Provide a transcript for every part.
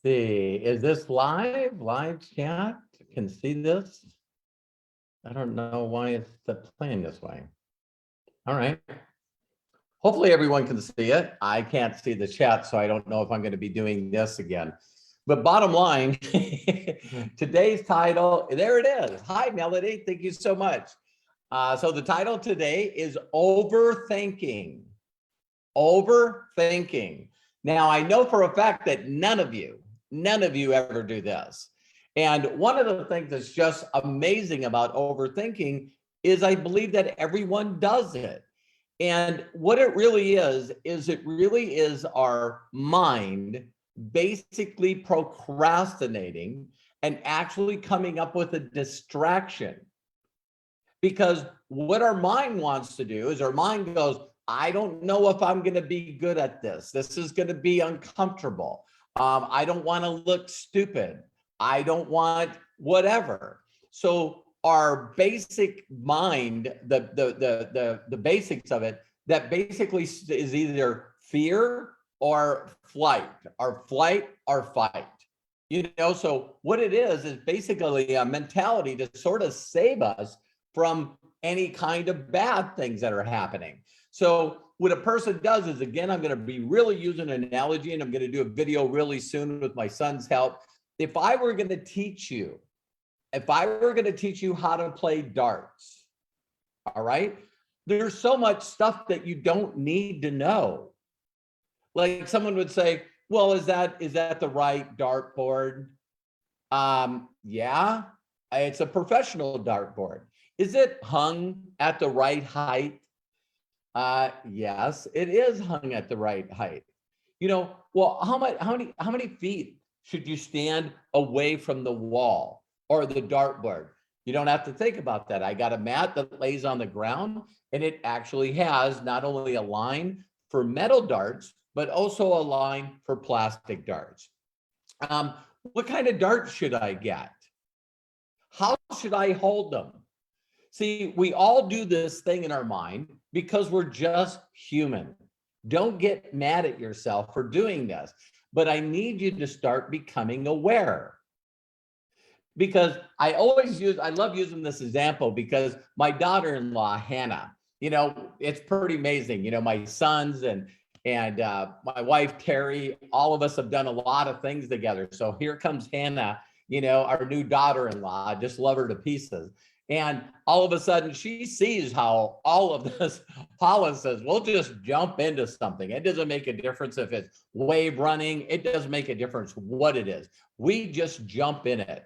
see, is this live chat? Can see this? I don't know why it's playing this way. All right. Hopefully everyone can see it. I can't see the chat, so I don't know if I'm going to be doing this again. But bottom line, today's title, there it is. Hi, Melody. Thank you so much. So the title today is Overthinking. Overthinking. Now, I know for a fact that none of you ever do this. And one of the things that's just amazing about overthinking is I believe that everyone does it. And what it really is it really is our mind basically procrastinating and actually coming up with a distraction. Because what our mind wants to do is our mind goes, I don't know if I'm going to be good at this. This is going to be uncomfortable. I don't want to look stupid. I don't want whatever. So our basic mind, the basics of it, that basically is either fear or flight, or flight or fight. You know, so what it is basically a mentality to sort of save us from any kind of bad things that are happening. So what a person does is, again, I'm going to be really using an analogy, and I'm going to do a video really soon with my son's help. If I were going to teach you how to play darts, all right, there's so much stuff that you don't need to know. Like someone would say, well, is that the right dartboard? Yeah, it's a professional dartboard. Is it hung at the right height? Yes, it is hung at the right height. You know, well, how many feet should you stand away from the wall or the dartboard? You don't have to think about that. I got a mat that lays on the ground, and it actually has not only a line for metal darts, but also a line for plastic darts. What kind of darts should I get? How should I hold them? See, we all do this thing in our mind because we're just human. Don't get mad at yourself for doing this, but I need you to start becoming aware. Because I love using this example because my daughter-in-law, Hannah, you know, it's pretty amazing. You know, my sons and my wife, Terry, all of us have done a lot of things together. So here comes Hannah, you know, our new daughter-in-law. I just love her to pieces. And all of a sudden she sees how all of this, Holland says, we'll just jump into something. It doesn't make a difference if it's wave running. It doesn't make a difference what it is. We just jump in it.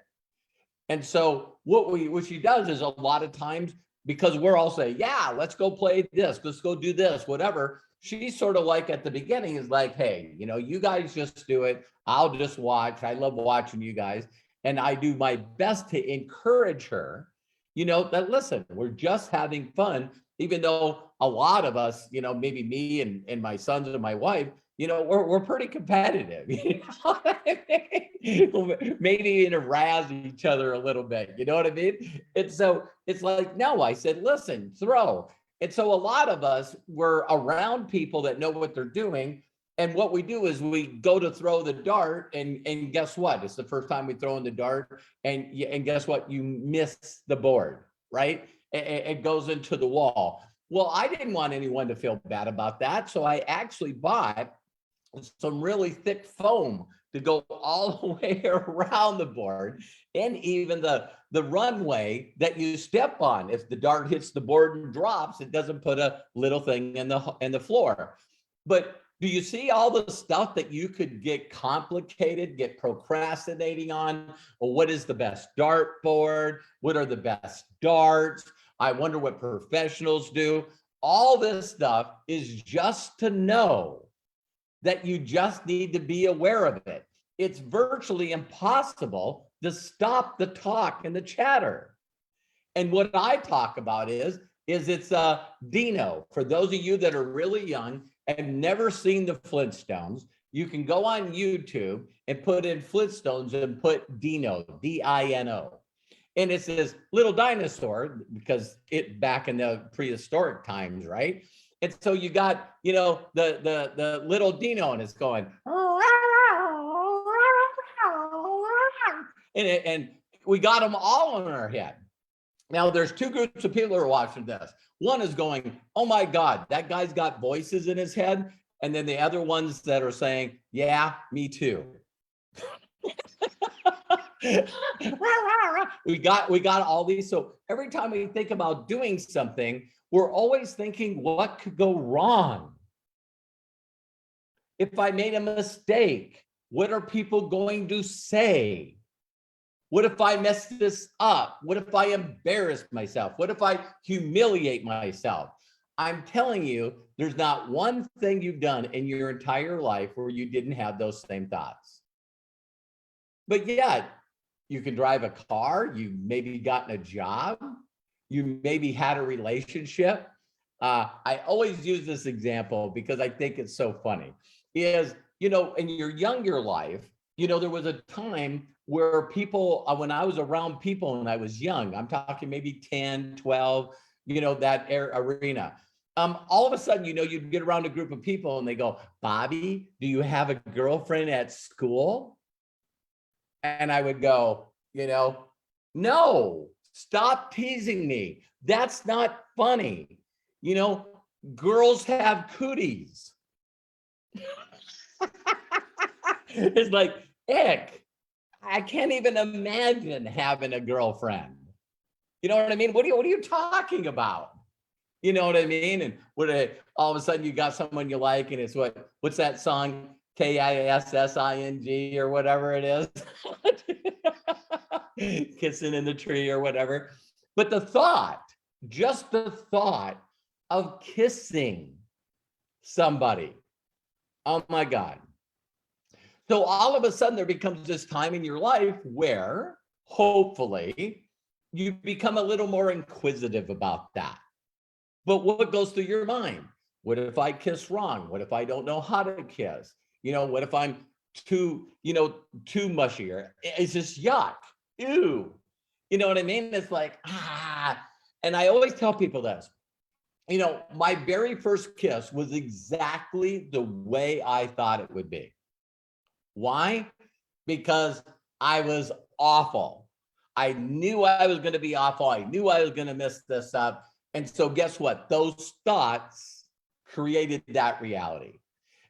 And so what she does is a lot of times, because we're all saying, yeah, let's go play this, let's go do this, whatever. She's sort of like at the beginning is like, hey, you know, you guys just do it. I'll just watch. I love watching you guys. And I do my best to encourage her, you know, that listen, we're just having fun, even though a lot of us, you know, maybe me and my sons and my wife, you know, we're pretty competitive, you know what I mean? Maybe even razz each other a little bit, you know what I mean? And so it's like, no, I said, listen, throw. And so a lot of us were around people that know what they're doing. And what we do is we go to throw the dart, and guess what? It's the first time we throw in the dart, and guess what? You miss the board, right? It goes into the wall. Well, I didn't want anyone to feel bad about that. So I actually bought some really thick foam to go all the way around the board, and even the runway that you step on. If the dart hits the board and drops, it doesn't put a little thing in the floor. But do you see all the stuff that you could get complicated, get procrastinating on? Well, what is the best dart board? What are the best darts? I wonder what professionals do. All this stuff is just to know that you just need to be aware of it. It's virtually impossible to stop the talk and the chatter. And what I talk about is it's a Dino. For those of you that are really young and never seen the Flintstones, you can go on YouTube and put in Flintstones and put Dino, D-I-N-O. And it's this little dinosaur, because it back in the prehistoric times, right? And so you got, you know, the little Dino, and it's going, and we got them all in our head. Now, there's two groups of people who are watching this. One is going, oh my God, that guy's got voices in his head. And then the other ones that are saying, yeah, me too. we got all these. So every time we think about doing something, we're always thinking, what could go wrong? If I made a mistake, what are people going to say? What if I mess this up? What if I embarrass myself? What if I humiliate myself? I'm telling you, there's not one thing you've done in your entire life where you didn't have those same thoughts. But yet, you can drive a car, you maybe gotten a job, you maybe had a relationship. I always use this example because I think it's so funny. Is, in your younger life, there was a time where people, when I was around people and I was young, I'm talking maybe 10, 12, that arena. All of a sudden, you'd get around a group of people and they go, Bobby, do you have a girlfriend at school? And I would go, no, stop teasing me. That's not funny. Girls have cooties. It's like, ick. I can't even imagine having a girlfriend. You know what I mean? What are you talking about? You know what I mean? And all of a sudden you got someone you like, and it's what's that song? KISSING or whatever it is. Kissing in the tree or whatever. But just the thought of kissing somebody. Oh my God. So all of a sudden there becomes this time in your life where hopefully you become a little more inquisitive about that. But what goes through your mind? What if I kiss wrong? What if I don't know how to kiss? What if I'm too mushy, or it's just yuck, ew. You know what I mean? It's like, and I always tell people this, my very first kiss was exactly the way I thought it would be. Why? Because I was awful. I knew I was going to be awful. I knew I was going to mess this up. And so guess what? Those thoughts created that reality.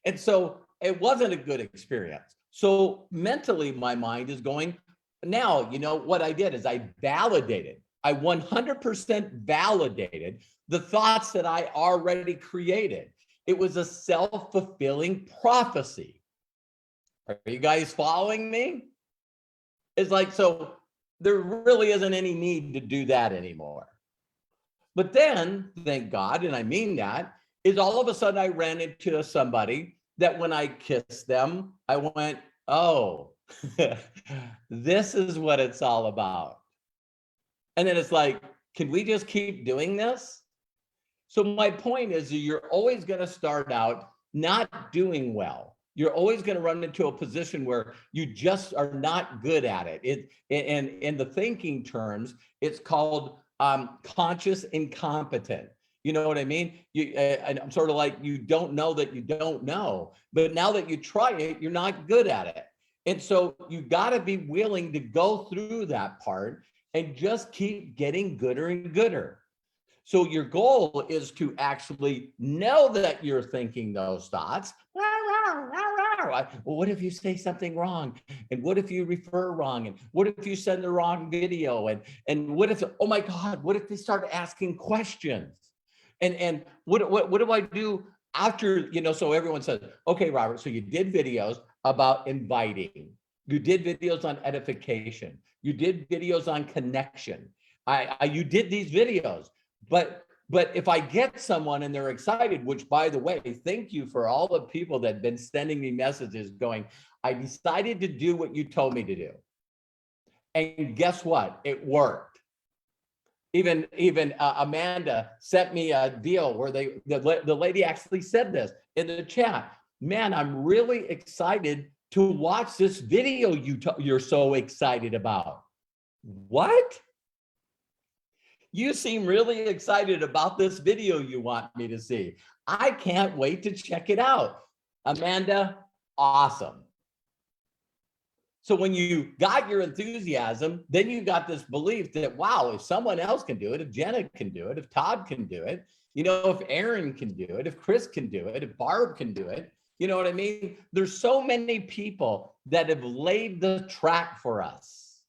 And so it wasn't a good experience. So mentally, my mind is going, now, what I did is I 100% validated the thoughts that I already created. It was a self-fulfilling prophecy. Are you guys following me? It's like, so there really isn't any need to do that anymore. But then, thank God, and I mean that, is all of a sudden I ran into somebody that when I kissed them, I went, oh, this is what it's all about. And then it's like, can we just keep doing this? So my point is, you're always going to start out not doing well. You're always going to run into a position where you just are not good at it. And in the thinking terms, it's called conscious incompetent. You know what I mean? And I'm sort of like, you don't know that you don't know, but now that you try it, you're not good at it. And so you got to be willing to go through that part and just keep getting gooder and gooder. So your goal is to actually know that you're thinking those thoughts. Well, what if you say something wrong? And what if you refer wrong? And what if you send the wrong video? And what if, oh my God, what if they start asking questions? And what do I do after, so everyone says, okay, Robert, so you did videos about inviting. You did videos on edification. You did videos on connection. You did these videos. But if I get someone and they're excited, which by the way, thank you for all the people that have been sending me messages going, I decided to do what you told me to do. And guess what? It worked. Even Amanda sent me a deal where the lady actually said this in the chat. Man, I'm really excited to watch this video you're so excited about. What? You seem really excited about this video you want me to see. I can't wait to check it out. Amanda, awesome. So when you got your enthusiasm, then you got this belief that, wow, if someone else can do it, if Jenna can do it, if Todd can do it, if Aaron can do it, if Chris can do it, if Barb can do it, you know what I mean? There's so many people that have laid the track for us.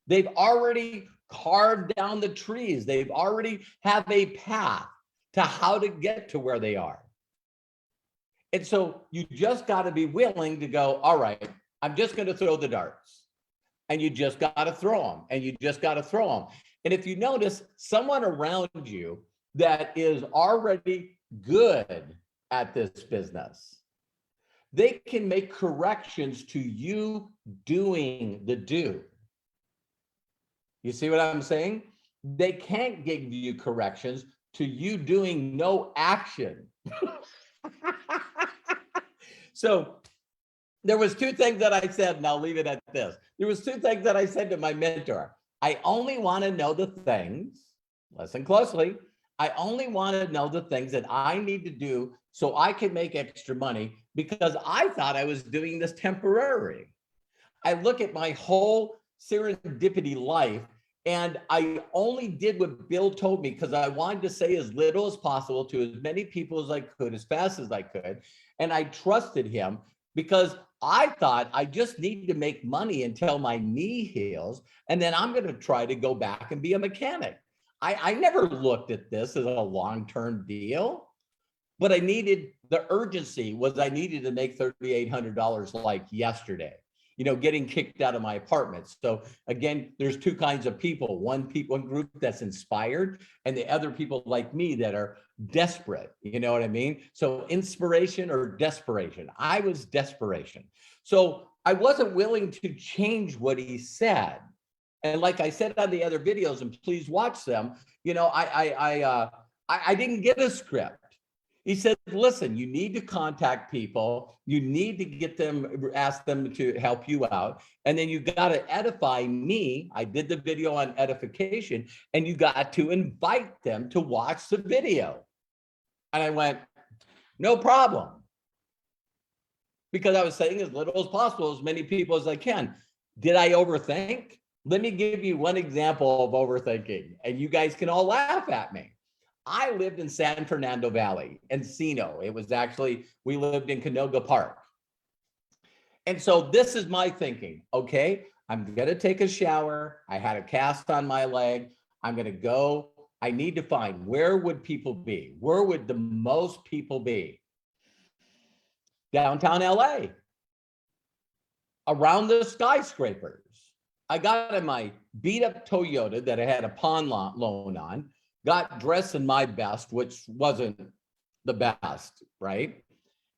They've already carved down the trees. They've already have a path to how to get to where they are. And so you just got to be willing to go, all right, I'm just going to throw the darts. And you just got to throw them. And you just got to throw them. And if you notice someone around you that is already good at this business, they can make corrections to you doing the do. You see what I'm saying? They can't give you corrections to you doing no action. So there was two things that I said, and I'll leave it at this. There was two things that I said to my mentor. I only want to know the things, listen closely, I only want to know the things that I need to do so I can make extra money, because I thought I was doing this temporary. I look at my whole serendipity life, and I only did what Bill told me because I wanted to say as little as possible to as many people as I could, as fast as I could. And I trusted him because I thought I just need to make money until my knee heals. And then I'm going to try to go back and be a mechanic. I never looked at this as a long-term deal, but I needed the urgency was I needed to make $3,800 like yesterday, getting kicked out of my apartment. So again, there's two kinds of people, one group that's inspired, and the other people like me that are desperate. You know what I mean? So inspiration or desperation. I was desperation. So I wasn't willing to change what he said. And like I said on the other videos, and please watch them, I didn't get a script. He said, listen, you need to contact people. You need to get them, ask them to help you out. And then you got to edify me. I did the video on edification, and you got to invite them to watch the video. And I went, no problem. Because I was saying as little as possible, as many people as I can. Did I overthink? Let me give you one example of overthinking, and you guys can all laugh at me. I lived in San Fernando Valley, Encino. It was actually, we lived in Canoga Park. And so this is my thinking, okay, I'm going to take a shower. I had a cast on my leg. I'm going to go. I need to find, where would people be? Where would the most people be? Downtown LA, around the skyscrapers. I got in my beat up Toyota that I had a pawn loan on, got dressed in my best, which wasn't the best, right?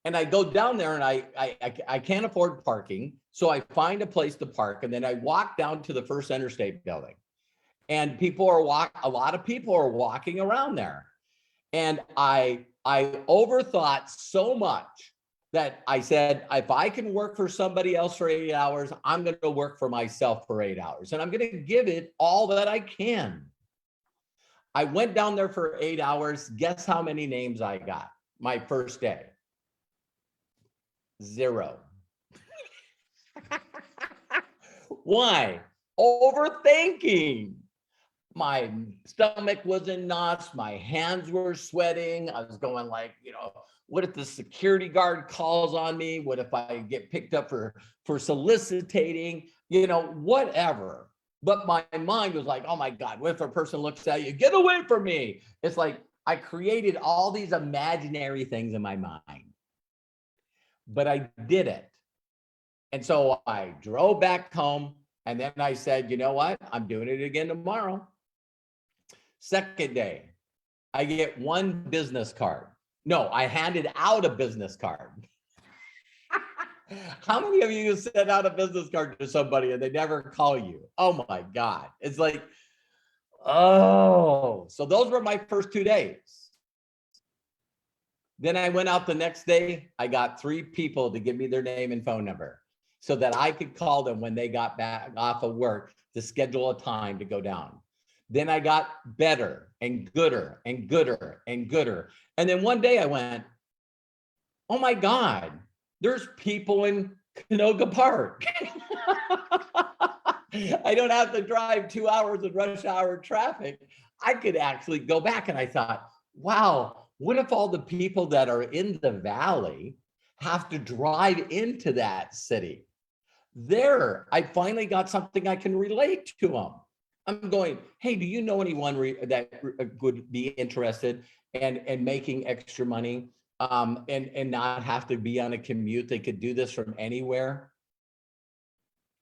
And I go down there, and I can't afford parking. So I find a place to park, and then I walk down to the First Interstate building, and a lot of people are walking around there. And I overthought so much that I said, if I can work for somebody else for 8 hours, I'm going to work for myself for 8 hours, and I'm going to give it all that I can. I went down there for 8 hours. Guess how many names I got my first day? 0. Why? Overthinking. My stomach was in knots. My hands were sweating. I was going like, what if the security guard calls on me? What if I get picked up for soliciting? Whatever. But my mind was like, oh my God, what if a person looks at you? Get away from me. It's like I created all these imaginary things in my mind. But I did it. And so I drove back home, and then I said, you know what? I'm doing it again tomorrow. Second day, I get one business card. No, I handed out a business card. How many of you sent out a business card to somebody and they never call you? Oh my God. It's like, oh, so those were my first 2 days. Then I went out the next day. I got 3 people to give me their name and phone number so that I could call them when they got back off of work to schedule a time to go down. Then I got better and gooder and gooder and gooder. And then one day I went, oh my God, there's people in Canoga Park. I don't have to drive 2 hours in rush hour traffic. I could actually go back. And I thought, wow, what if all the people that are in the valley have to drive into that city? There, I finally got something I can relate to them. I'm going, hey, do you know anyone that would be interested and making extra money, and not have to be on a commute? They could do this from anywhere.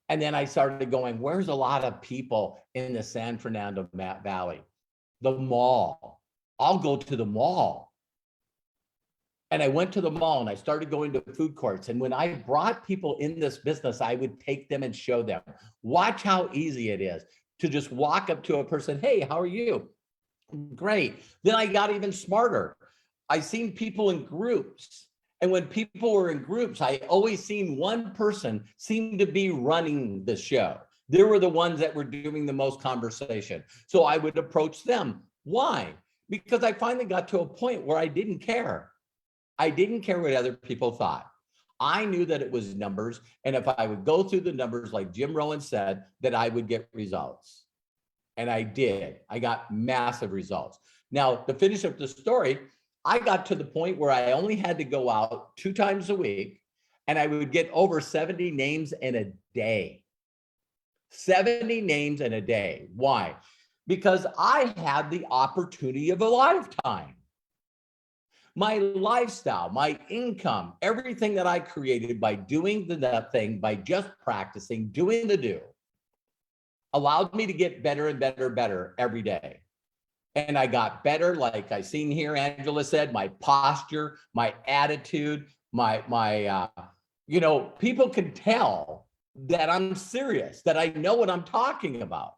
And then I started going, where's a lot of people in the San Fernando Valley? The mall. I'll go to the mall. And I went to the mall and I started going to food courts. And when I brought people in this business, I would take them and show them. Watch how easy it is to just walk up to a person. Hey, how are you? Great. Then I got even smarter. I seen people in groups. And when people were in groups, I always seen one person seem to be running the show. They were the ones that were doing the most conversation. So I would approach them. Why? Because I finally got to a point where I didn't care. I didn't care what other people thought. I knew that it was numbers. And if I would go through the numbers, like Jim Rohn said, that I would get results. And I did. I got massive results. Now, to finish up the story, I got to the point where I only had to go out 2 times a week, and I would get over 70 names in a day. 70 names in a day. Why? Because I had the opportunity of a lifetime. My lifestyle, my income, everything that I created by doing the thing, by just practicing, doing the do, allowed me to get better and better and better every day. And I got better, like I seen here, Angela said, my posture, my attitude, people can tell that I'm serious, that I know what I'm talking about.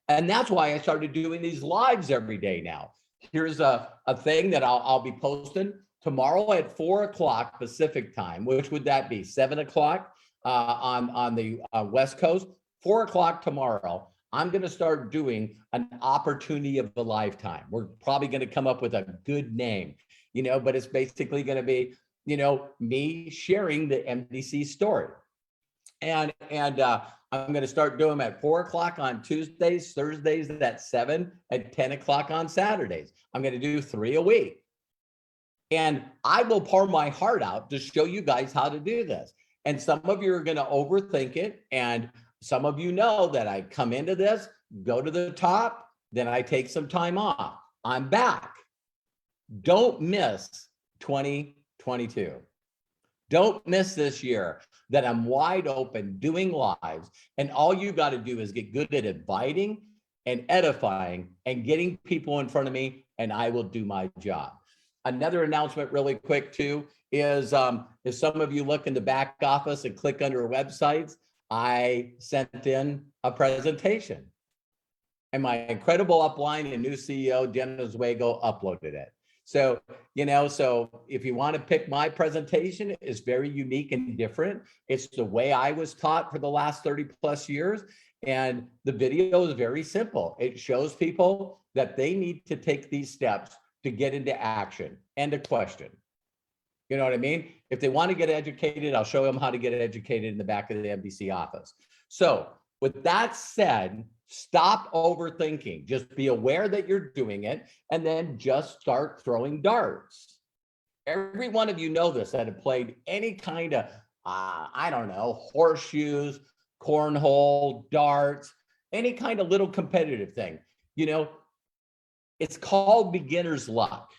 And that's why I started doing these lives every day now. Here's a thing that I'll be posting tomorrow at 4:00 Pacific time. Which would that be? 7:00 on the West Coast. 4:00 tomorrow. I'm going to start doing an opportunity of a lifetime. We're probably going to come up with a good name, but it's basically going to be, me sharing the MDC story. And I'm going to start doing them at 4:00 on Tuesdays, Thursdays at 7, at 10:00 on Saturdays. I'm going to do 3 a week. And I will pour my heart out to show you guys how to do this. And some of you are going to overthink it. And some of you know that I come into this, go to the top, then I take some time off. I'm back. Don't miss 2022. Don't miss this year that I'm wide open doing lives. And all you got to do is get good at inviting and edifying and getting people in front of me, and I will do my job. Another announcement really quick too is if some of you look in the back office and click under websites, I sent in a presentation, and my incredible upline and new CEO, Jen Oswego, uploaded it. So, so if you want to pick my presentation, it's very unique and different. It's the way I was taught for the last 30 plus years. And the video is very simple. It shows people that they need to take these steps to get into action. End of question. You know what I mean? If they want to get educated, I'll show them how to get educated in the back of the MBC office. So with that said, stop overthinking. Just be aware that you're doing it, and then just start throwing darts. Every one of you know this that have played any kind of, horseshoes, cornhole, darts, any kind of little competitive thing. It's called beginner's luck.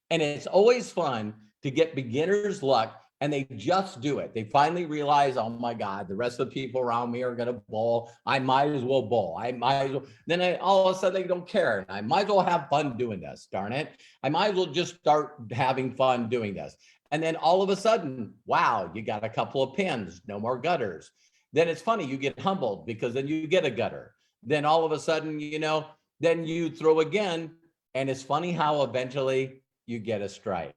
And it's always fun to get beginner's luck, and they just do it. They finally realize, oh my God, the rest of the people around me are going to bowl. I might as well bowl. Then all of a sudden they don't care. I might as well have fun doing this, darn it. I might as well just start having fun doing this. And then all of a sudden, wow, you got a couple of pins, no more gutters. Then it's funny, you get humbled because then you get a gutter. Then all of a sudden, then you throw again. And it's funny how eventually you get a strike.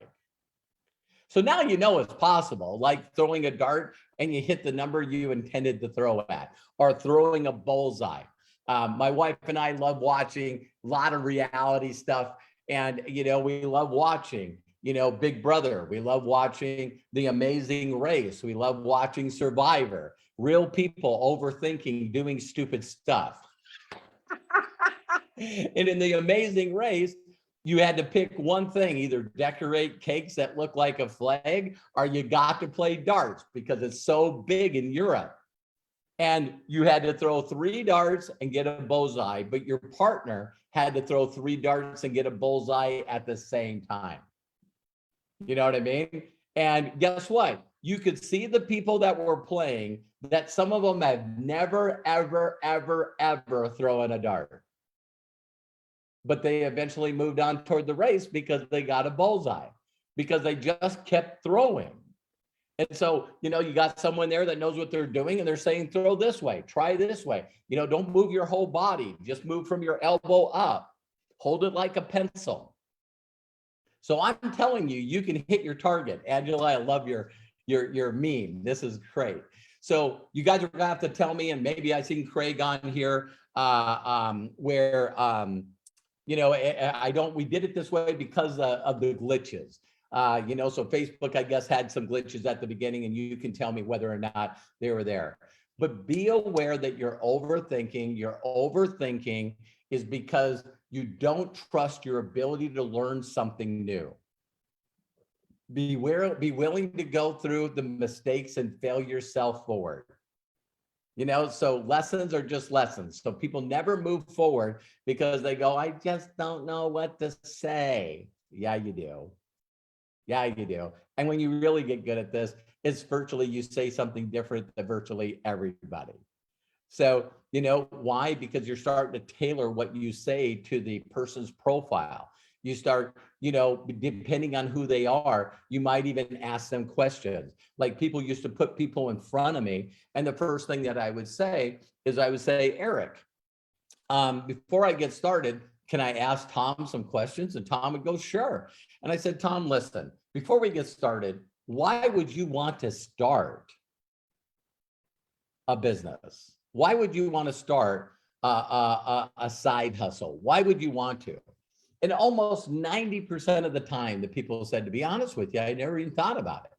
So now you know it's possible, like throwing a dart and you hit the number you intended to throw at, or throwing a bullseye. My wife and I love watching a lot of reality stuff, and we love watching Big Brother. We love watching The Amazing Race. We love watching Survivor. Real people overthinking, doing stupid stuff. And in The Amazing Race, you had to pick one thing, either decorate cakes that look like a flag, or you got to play darts because it's so big in Europe. And you had to throw 3 darts and get a bullseye, but your partner had to throw 3 darts and get a bullseye at the same time. You know what I mean? And guess what? You could see the people that were playing that some of them have never, ever, ever, ever thrown a dart. But they eventually moved on toward the race because they got a bullseye, because they just kept throwing. And so, you got someone there that knows what they're doing, and they're saying, throw this way, try this way. Don't move your whole body, just move from your elbow up. Hold it like a pencil. So I'm telling you, you can hit your target. Angela, I love your meme. This is great. So you guys are gonna have to tell me, and maybe I seen Craig on here, where we did it this way because of the glitches. So Facebook, I guess, had some glitches at the beginning, and you can tell me whether or not they were there. But be aware that you're overthinking. Your overthinking is because you don't trust your ability to learn something new. Be willing to go through the mistakes and fail yourself forward. So lessons are just lessons. So people never move forward because they go, I just don't know what to say. Yeah, you do. Yeah, you do. And when you really get good at this, it's virtually, you say something different to virtually everybody. So, why? Because you're starting to tailor what you say to the person's profile. You start, depending on who they are, you might even ask them questions. Like, people used to put people in front of me, and the first thing that I would say is, Eric, before I get started, can I ask Tom some questions? And Tom would go, sure. And I said, Tom, listen, before we get started, why would you want to start a business? Why would you want to start a side hustle? Why would you want to? And almost 90% of the time, the people said, to be honest with you, I never even thought about it.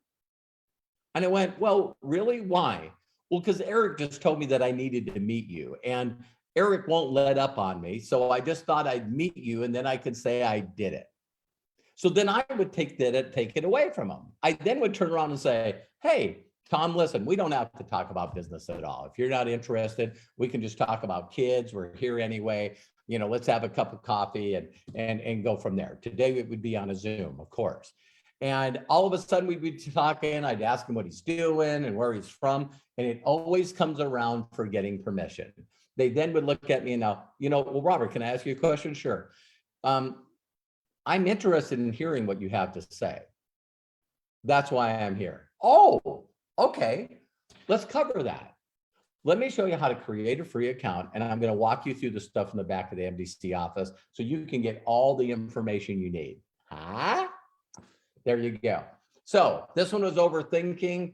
And I went, well, really? Why? Well, because Eric just told me that I needed to meet you. And Eric won't let up on me. So I just thought I'd meet you, and then I could say I did it. So then I would take it away from him. I then would turn around and say, hey, Tom, listen, we don't have to talk about business at all. If you're not interested, we can just talk about kids. We're here anyway. Let's have a cup of coffee and go from there. Today it would be on a Zoom, of course. And all of a sudden we'd be talking. I'd ask him what he's doing and where he's from. And it always comes around for getting permission. They then would look at me and now, well, Robert, can I ask you a question? Sure. I'm interested in hearing what you have to say. That's why I'm here. Oh, okay. Let's cover that. Let me show you how to create a free account, and I'm going to walk you through the stuff in the back of the MDC office so you can get all the information you need. There you go. So this one was overthinking.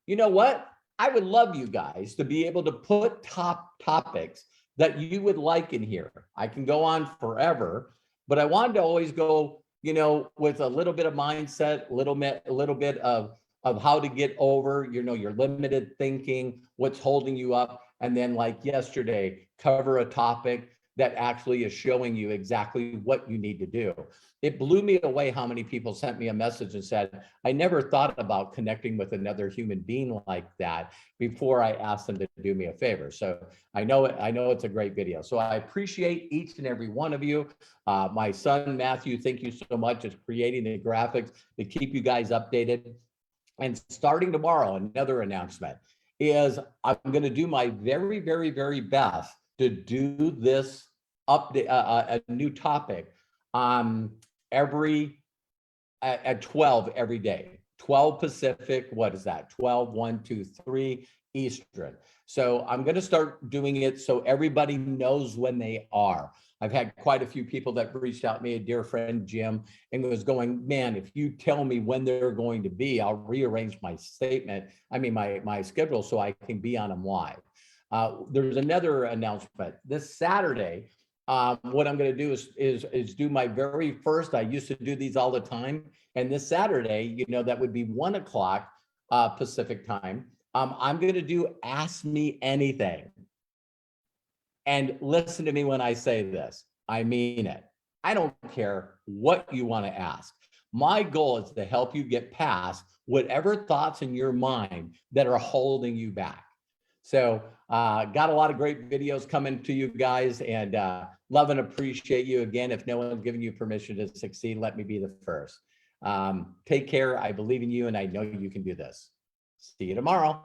You know what? I would love you guys to be able to put top topics that you would like in here. I can go on forever, but I wanted to always go, with a little bit of mindset, a little bit of how to get over, your limited thinking, what's holding you up. And then, like yesterday, cover a topic that actually is showing you exactly what you need to do. It blew me away how many people sent me a message and said, I never thought about connecting with another human being like that before I asked them to do me a favor. So I know it's a great video. So I appreciate each and every one of you. My son, Matthew, thank you so much. Is creating the graphics to keep you guys updated. And starting tomorrow, another announcement is I'm going to do my very, very, very best to do this update, a new topic at 12 every day. 12 Pacific, what is that? 12, 1, 2, 3 Eastern. So I'm going to start doing it so everybody knows when they are. I've had quite a few people that reached out to me, a dear friend, Jim, and was going, man, if you tell me when they're going to be, I'll rearrange my my schedule so I can be on them live. There's another announcement. This Saturday, what I'm going to do is do my very first. I used to do these all the time, and this Saturday, that would be 1 o'clock Pacific time. I'm going to do Ask Me Anything. And listen to me when I say this. I mean it. I don't care what you want to ask. My goal is to help you get past whatever thoughts in your mind that are holding you back. So got a lot of great videos coming to you guys, and love and appreciate you. Again, if no one's giving you permission to succeed, let me be the first. Take care. I believe in you, and I know you can do this. See you tomorrow.